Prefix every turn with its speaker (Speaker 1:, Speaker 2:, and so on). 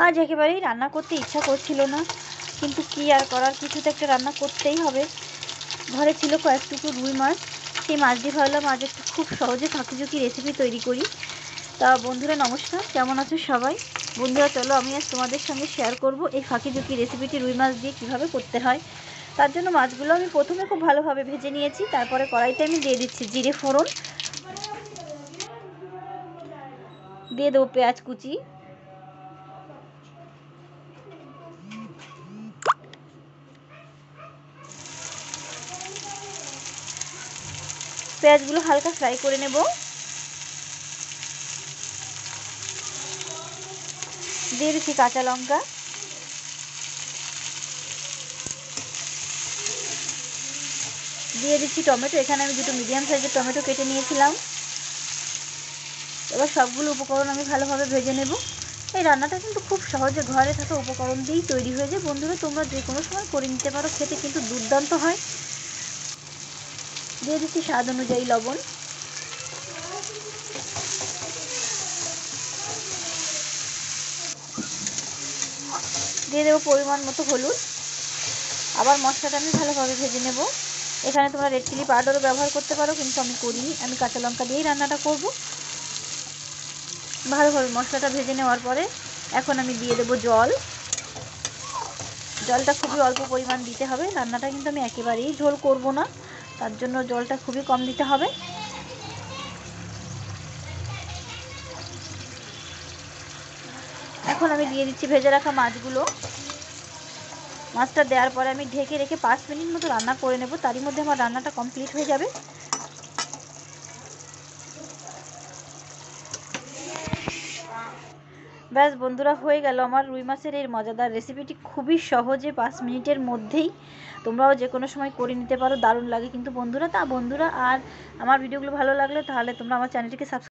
Speaker 1: আজ একেবারেই রান্না করতে ইচ্ছা করছিল না, কিন্তু কি আর করার, কিছু তো একটা রান্না করতেই হবে। ঘরে ছিল কয়েক টুকরো রুই মাছ, সেই মাছ দিয়ে ভাবলাম আজ একটু খুব সহজে ফাঁকিঝুঁকি রেসিপি তৈরি করি। তা বন্ধুরা নমস্কার, কেমন আছো সবাই? বন্ধুরা চলো আমি আজ তোমাদের সঙ্গে শেয়ার করব এই ফাঁকিঝুঁকি রেসিপিটি রুই মাছ দিয়ে কীভাবে করতে হয়। তার জন্য মাছগুলো আমি প্রথমে খুব ভালোভাবে ভেজে নিয়েছি, তারপরে কড়াইতে আমি দিয়ে দিচ্ছি জিরে ফোড়ন, দিয়ে দেবো পেঁয়াজ কুচি, পেঁয়াজগুলো হালকা ফ্রাই করে নেব। দিয়ে দিচ্ছি কাঁচা লঙ্কা, দিয়ে দিচ্ছি টমেটো। এখানে আমি দুটো মিডিয়াম সাইজের টমেটো কেটে নিয়েছিলাম। এবার সবগুলো উপকরণ আমি ভালোভাবে ভেজে নেব। এই রান্নাটা কিন্তু খুব সহজে ঘরে থাকা উপকরণ দিয়েই তৈরি হয়ে যায়। বন্ধুরা তোমরা যে কোনো সময় করে নিতে পারো, খেতে কিন্তু দুর্দান্ত হয়। দিয়ে দিচ্ছি স্বাদ অনুযায়ী লবণ, দিয়ে দেবো পরিমাণ মতো হলুদ। আবার মশলাটা আমি ভালোভাবে ভেজে নেব। এখানে তোমরা রেড চিলি পাউডারও ব্যবহার করতে পারো, কিন্তু আমি করিনি, আমি কাঁচা লঙ্কা দিয়েই রান্নাটা করব। ভালোভাবে মশলাটা ভেজে নেওয়ার পরে এখন আমি দিয়ে দেবো জল। জলটা খুবই অল্প পরিমাণ দিতে হবে, রান্নাটা কিন্তু আমি একেবারেই ঝোল করব না, তার জন্য জলটা খুবই কম দিতে হবে। এখন আমি দিয়ে দিচ্ছি ভেজে রাখা মাছগুলো। মাছটা দেওয়ার পরে আমি ঢেকে রেখে 5 মিনিট মতো রান্না করে নেব, তারই মধ্যে আমার রান্নাটা কমপ্লিট হয়ে যাবে। ব্যাস বন্ধুরা, হয়ে গেল আমার রুই মাছের এই মজাদার রেসিপিটি। খুবই সহজে 5 মিনিটের মধ্যেই তোমরাও যে কোনো সময় করে নিতে পারো, দারুণ লাগে কিন্তু বন্ধুরা। আর আমার ভিডিওগুলো ভালো লাগলে তাহলে তোমরা আমার চ্যানেলটিকে সাবস্ক্রাইব